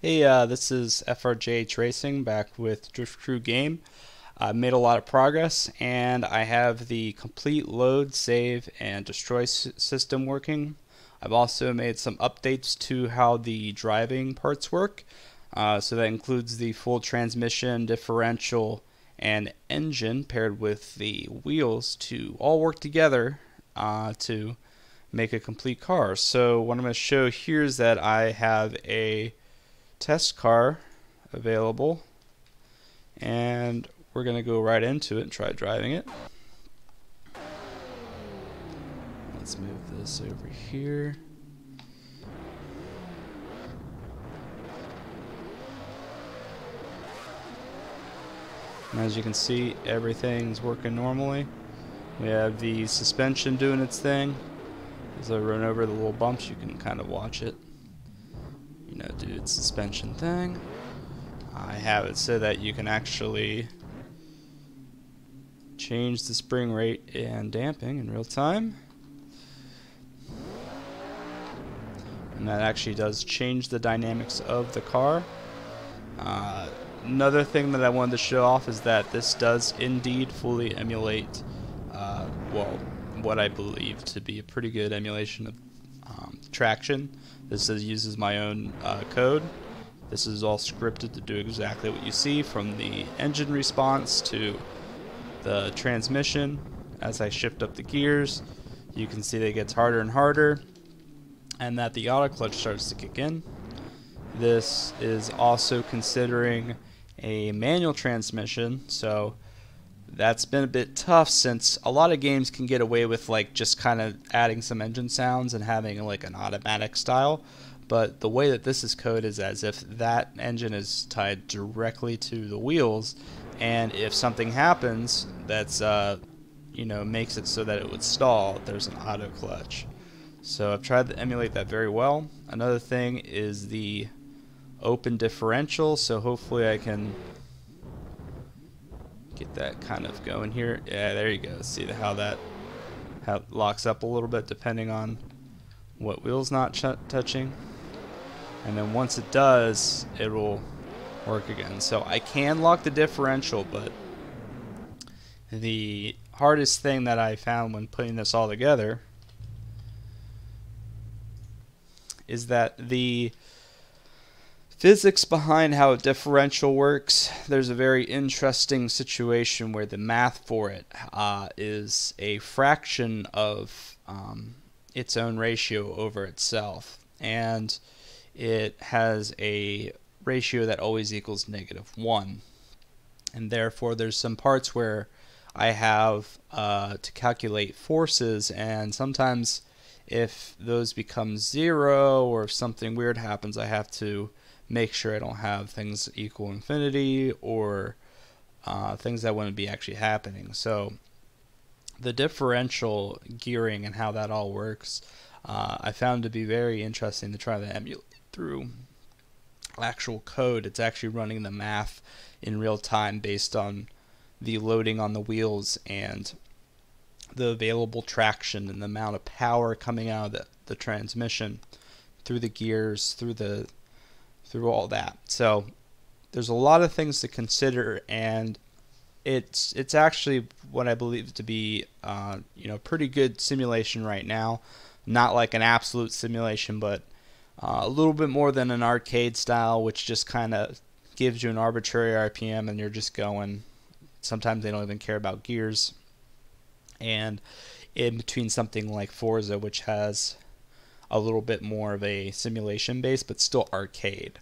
Hey, this is FRJH Racing back with Drift Crew Game. I've made a lot of progress and I have the complete load, save, and destroy system working. I've also made some updates to how the driving parts work. So that includes the full transmission, differential, and engine paired with the wheels to all work together to make a complete car. So what I'm going to show here is that I have a test car available, and we're going to go right into it and try driving it. Let's move this over here. And as you can see, everything's working normally. We have the suspension doing its thing. As I run over the little bumps, you can kind of watch it, do its suspension thing. I have it so that you can actually change the spring rate and damping in real time. And that actually does change the dynamics of the car. Another thing that I wanted to show off is that this does indeed fully emulate, what I believe to be a pretty good emulation of traction. This uses my own code. This is all scripted to do exactly what you see, from the engine response to the transmission. As I shift up the gears, you can see that it gets harder and harder, and that the auto clutch starts to kick in. This is also considering a manual transmission, so that's been a bit tough since a lot of games can get away with just kind of adding some engine sounds and having like an automatic style. But the way that this is coded is as if that engine is tied directly to the wheels, and if something happens that's makes it so that it would stall, there's an auto clutch. So I've tried to emulate that very well. Another thing is the open differential, so hopefully I can get that kind of going here. Yeah, there you go. See how it locks up a little bit depending on what wheel's not touching. And then once it does, it will work again. So I can lock the differential, but the hardest thing that I found when putting this all together is that the physics behind how a differential works, there's a very interesting situation where the math for it is a fraction of its own ratio over itself, and it has a ratio that always equals -1, and therefore there's some parts where I have to calculate forces, and sometimes if those become 0 or if something weird happens, I have to make sure I don't have things equal infinity or things that wouldn't be actually happening. So the differential gearing and how that all works, I found to be very interesting to try to emulate through actual code. It's actually running the math in real time based on the loading on the wheels and the available traction and the amount of power coming out of the transmission through the gears, through all that. So there's a lot of things to consider, and it's actually what I believe to be pretty good simulation right now. Not like an absolute simulation, but a little bit more than an arcade style, which just kind of gives you an arbitrary RPM and you're just going. Sometimes they don't even care about gears. And in between something like Forza, which has a little bit more of a simulation base, but still arcade.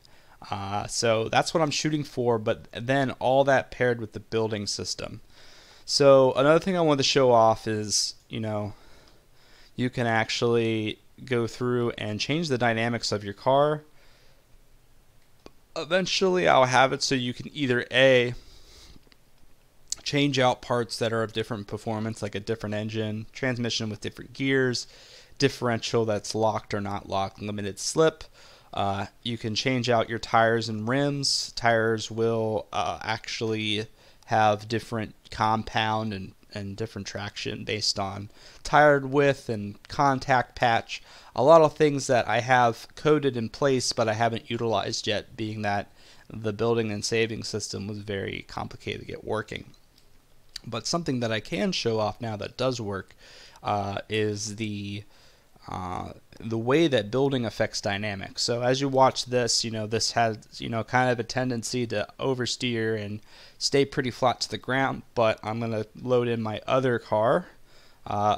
So that's what I'm shooting for, but then all that paired with the building system. So another thing I wanted to show off is, you can actually go through and change the dynamics of your car. Eventually I'll have it so you can either A, change out parts that are of different performance, like a different engine, transmission with different gears, differential that's locked or not locked, limited slip. You can change out your tires and rims. Tires will actually have different compound and and different traction based on tire width and contact patch. A lot of things that I have coded in place but I haven't utilized yet, being that the building and saving system was very complicated to get working. But something that I can show off now that does work is the way that building affects dynamics. So as you watch this, this has, kind of a tendency to oversteer and stay pretty flat to the ground, but I'm going to load in my other car.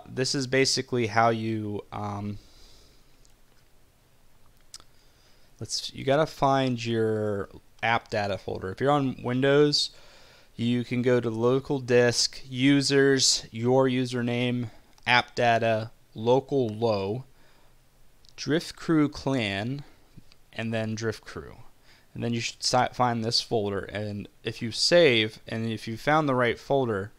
This is basically how you, you got to find your app data folder. If you're on Windows, you can go to local disk, users, your username, app data, local low, drift crew clan, and then drift crew. And then you should find this folder, and if you save, and if you found the right folder,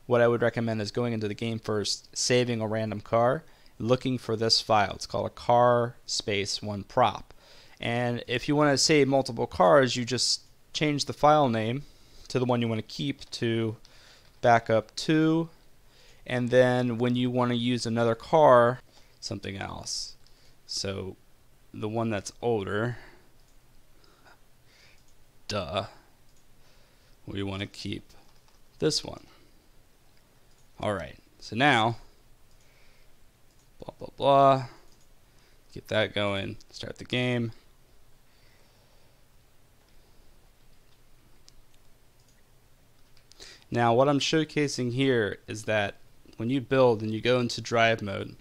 what I would recommend is going into the game first, saving a random car, looking for this file. It's called a car space one prop. And if you want to save multiple cars, you just change the file name to the one you want to keep to backup to, and then when you want to use another car, something else. So the one that's older, we want to keep this one. Alright, so now, blah blah blah, get that going, start the game. Now what I'm showcasing here is that when you build and you go into drive mode,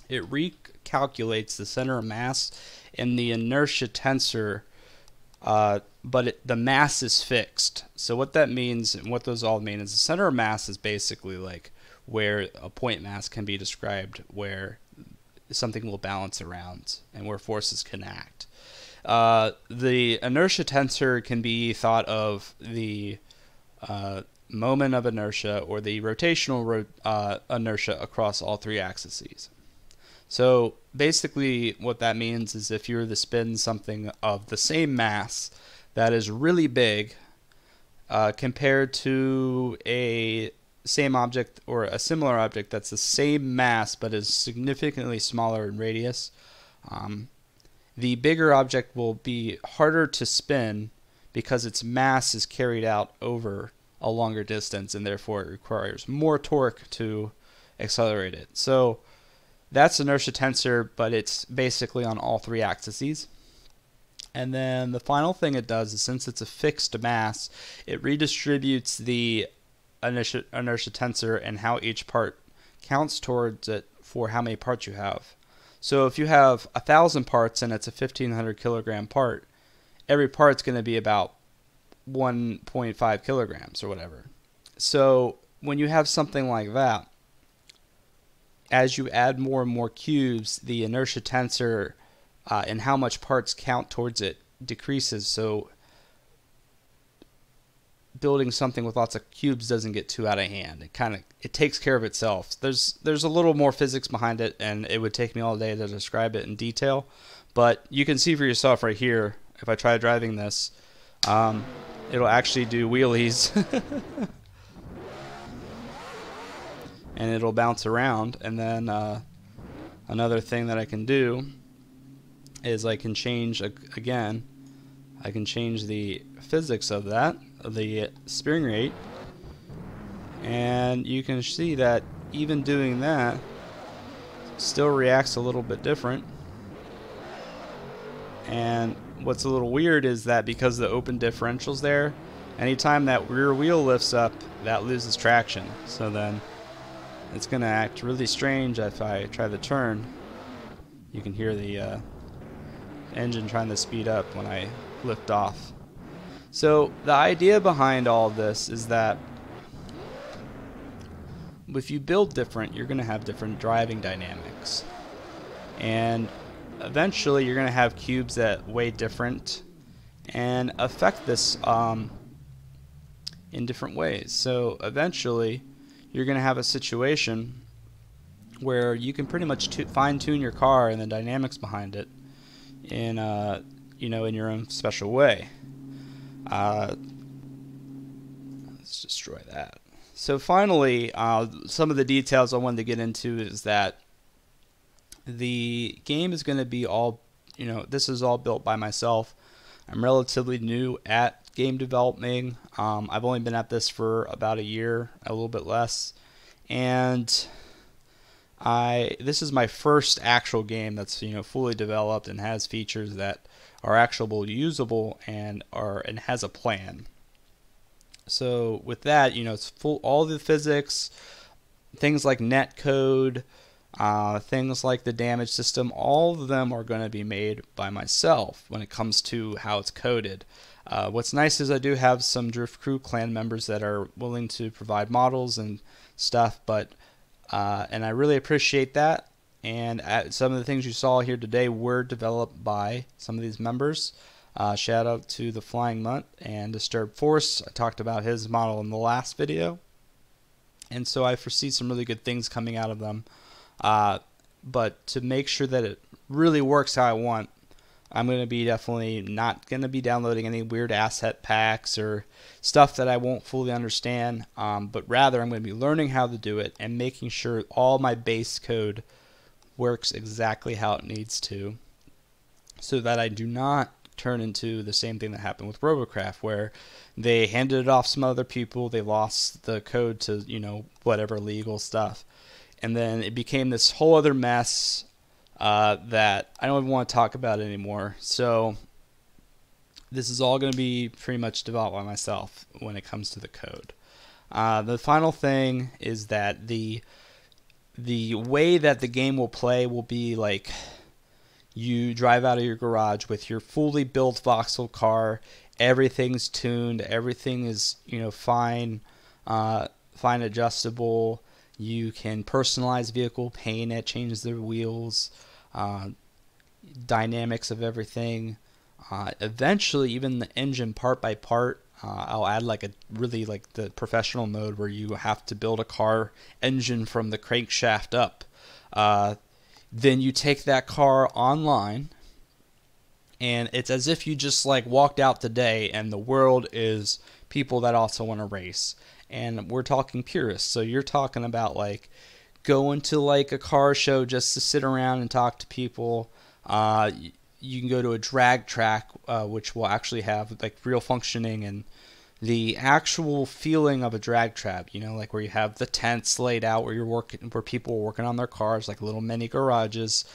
it recalculates the center of mass and the inertia tensor, but the mass is fixed. So what that means, and what those all mean, is the center of mass is basically like where a point mass can be described, where something will balance around and where forces can act. The inertia tensor can be thought of the moment of inertia or the rotational inertia across all three axes. So basically what that means is if you were to spin something of the same mass that is really big compared to a same object or a similar object that's the same mass but is significantly smaller in radius, the bigger object will be harder to spin because its mass is carried out over a longer distance, and therefore it requires more torque to accelerate it. So that's inertia tensor, but it's basically on all three axes. And then the final thing it does is, since it's a fixed mass, it redistributes the inertia tensor and how each part counts towards it for how many parts you have. So if you have 1,000 parts and it's a 1,500 kilogram part, every part's going to be about 1.5 kilograms or whatever. So when you have something like that, as you add more and more cubes, the inertia tensor and how much parts count towards it decreases. So building something with lots of cubes doesn't get too out of hand. It takes care of itself. There's a little more physics behind it, and it would take me all day to describe it in detail. But you can see for yourself right here. If I try driving this, it'll actually do wheelies and it'll bounce around. And then another thing that I can do is I can change, again, I can change the physics of that, the spring rate, and you can see that even doing that still reacts a little bit different. And what's a little weird is that because the open differential's there, anytime that rear wheel lifts up, that loses traction. So then it's going to act really strange if I try to turn. You can hear the engine trying to speed up when I lift off. So the idea behind all of this is that if you build different, you're going to have different driving dynamics. And eventually you're going to have cubes that weigh different and affect this in different ways. So eventually you're going to have a situation where you can pretty much fine-tune your car and the dynamics behind it in in your own special way. Let's destroy that. So finally, some of the details I wanted to get into is that the game is going to be all, this is all built by myself. I'm relatively new at game developing. I've only been at this for about a year, a little bit less, and this is my first actual game that's fully developed and has features that are actually usable and has a plan. So with that, it's full all the physics, things like netcode, things like the damage system, all of them are going to be made by myself when it comes to how it's coded. What's nice is I do have some Drift Crew clan members that are willing to provide models and stuff, and I really appreciate that. And some of the things you saw here today were developed by some of these members. Shout out to the Flying Mutt and Disturbed Force. I talked about his model in the last video, and so I foresee some really good things coming out of them. But to make sure that it really works how I want, I'm going to be definitely not going to be downloading any weird asset packs or stuff that I won't fully understand, but rather I'm going to be learning how to do it and making sure all my base code works exactly how it needs to, so that I do not turn into the same thing that happened with Robocraft, where they handed it off some other people, they lost the code to whatever legal stuff, and then it became this whole other mess that I don't even want to talk about anymore. So this is all going to be pretty much developed by myself when it comes to the code. The final thing is that the way that the game will play will be like you drive out of your garage with your fully built voxel car. Everything's tuned. Everything is fine adjustable. You can personalize vehicle, paint it, change the wheels, dynamics of everything. Eventually, even the engine part by part. I'll add like the professional mode where you have to build a car engine from the crankshaft up. Then you take that car online, and it's as if you just walked out today, and the world is people that also want to race. And we're talking purists, so you're talking about going to a car show just to sit around and talk to people. You can go to a drag track, which will actually have real functioning and the actual feeling of a drag track. Where you have the tents laid out where people are working on their cars, like little mini garages.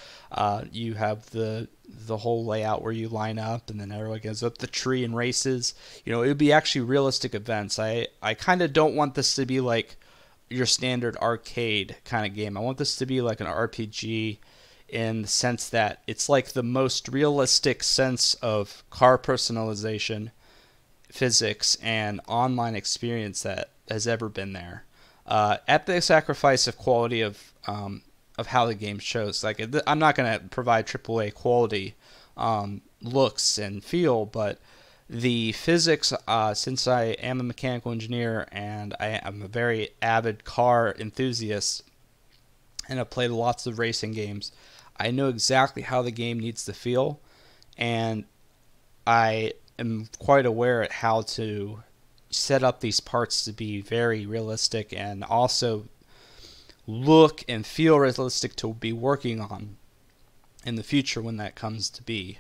You have the whole layout where you line up, and then everyone goes up the tree and races. It would be actually realistic events. I kind of don't want this to be like your standard arcade kind of game. I want this to be like an RPG, in the sense that it's like the most realistic sense of car personalization, physics, and online experience that has ever been there, at the sacrifice of quality of how the game shows. I'm not going to provide AAA quality looks and feel, but the physics, since I am a mechanical engineer and I am a very avid car enthusiast and I've played lots of racing games, I know exactly how the game needs to feel, and I am quite aware at how to set up these parts to be very realistic and also look and feel realistic to be working on in the future when that comes to be.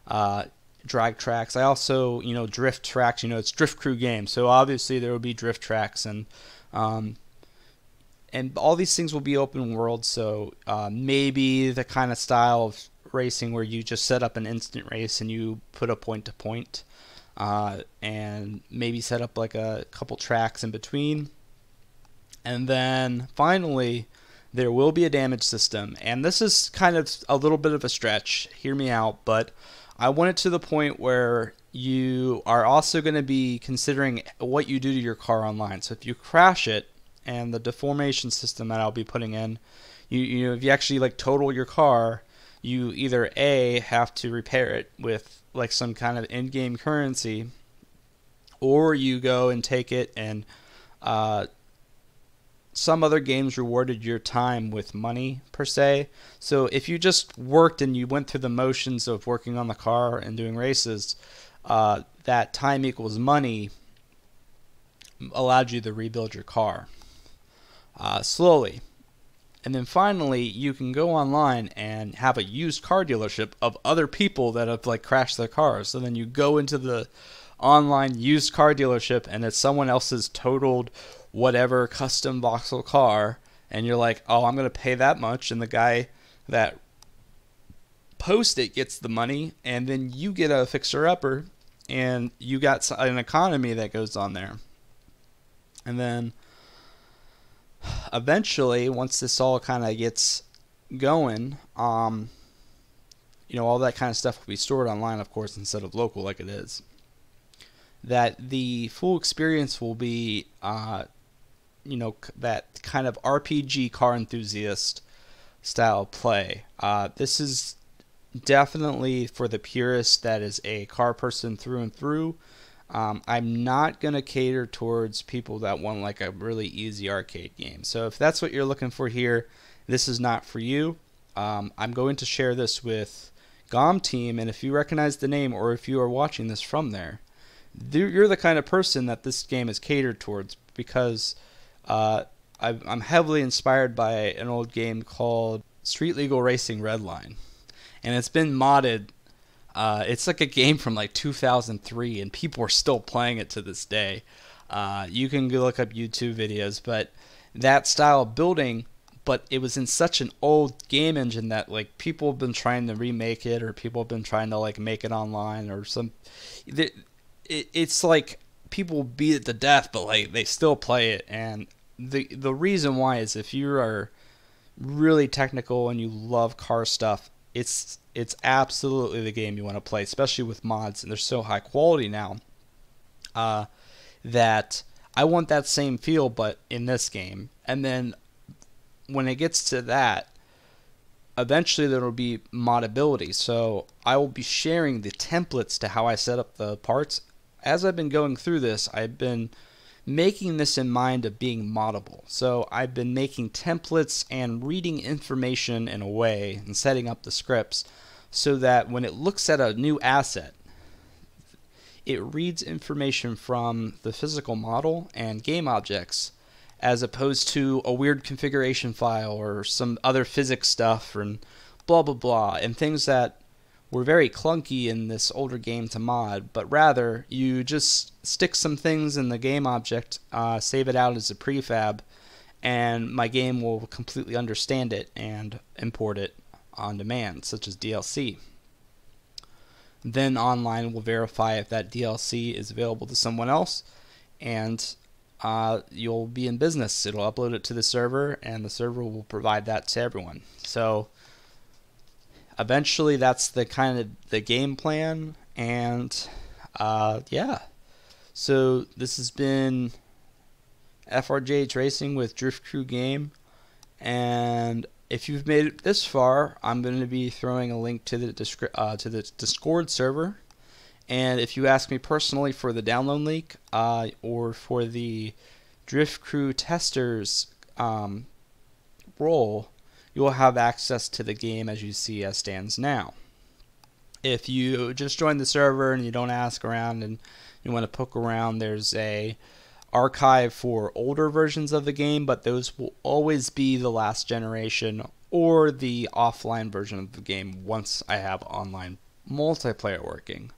Drag tracks. I also, drift tracks. It's Drift Crew game, so obviously there will be drift tracks, and all these things will be open world. So maybe the kind of style of racing where you just set up an instant race and you put a point to point, and maybe set up a couple tracks in between. And then finally, there will be a damage system, and this is kind of a little bit of a stretch. Hear me out, but I want it to the point where you are also going to be considering what you do to your car online. So if you crash it, and the deformation system that I'll be putting in, if you actually total your car, you either A, have to repair it with some kind of in-game currency, or you go and take it and some other games rewarded your time with money per se. So if you just worked and you went through the motions of working on the car and doing races, that time equals money. allowed you to rebuild your car slowly. And then finally, you can go online and have a used car dealership of other people that have like crashed their cars. So then you go into the online used car dealership and it's someone else's totaled whatever custom voxel car, and you're like, oh, I'm going to pay that much, and the guy that post it gets the money, and then you get a fixer-upper, and you got an economy that goes on there. And then eventually, once this all kind of gets going, all that kind of stuff will be stored online, of course, instead of local like it is. That the full experience will be, that kind of RPG car enthusiast style play. This is definitely for the purist that is a car person through and through. I'm not going to cater towards people that want like a really easy arcade game. So if that's what you're looking for here, this is not for you. I'm going to share this with GOM Team, and if you recognize the name or if you are watching this from there, you're the kind of person that this game is catered towards, because I'm heavily inspired by an old game called Street Legal Racing Redline, and it's been modded. It's like a game from like 2003, and people are still playing it to this day. You can go look up YouTube videos, but that style of building, but it was in such an old game engine that like people have been trying to remake it, or people have been trying to like make it online or some. It's like people beat it to death, but like they still play it. And the reason why is if you are really technical and you love car stuff, it's absolutely the game you want to play, especially with mods, and they're so high quality now that I want that same feel, but in this game. And then when it gets to that, eventually there will be modability. So I will be sharing the templates to how I set up the parts. As I've been going through this, I've been making this in mind of being moddable. So I've been making templates and reading information in a way and setting up the scripts so that when it looks at a new asset, it reads information from the physical model and game objects, as opposed to a weird configuration file or some other physics stuff and blah blah blah, and things that were very clunky in this older game to mod. But rather you just stick some things in the game object, save it out as a prefab, and my game will completely understand it and import it on demand, such as DLC. Then online will verify if that DLC is available to someone else, and you'll be in business. It'll upload it to the server, and the server will provide that to everyone. So eventually that's the kind of the game plan. And yeah, so this has been FRJH Racing with Drift Crew Game, and if you've made it this far, I'm going to be throwing a link to the Discord server. And if you ask me personally for the download link, or for the Drift Crew testers role, you'll have access to the game as you see as stands now. If you just join the server and you don't ask around and you want to poke around, there's a archive for older versions of the game, but those will always be the last generation or the offline version of the game once I have online multiplayer working.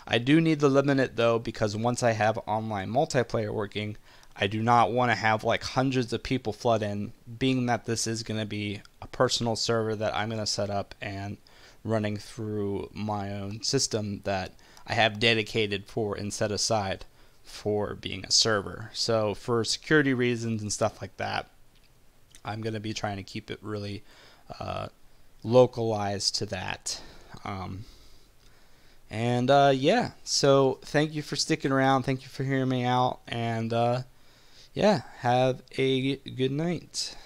I do need to limit it though, because once I have online multiplayer working, I do not want to have like hundreds of people flood in, being that this is going to be a personal server that I'm going to set up and running through my own system that I have dedicated for and set aside for being a server. So for security reasons and stuff like that, I'm going to be trying to keep it really localized to that. Yeah, so thank you for sticking around. Thank you for hearing me out. And yeah, have a good night.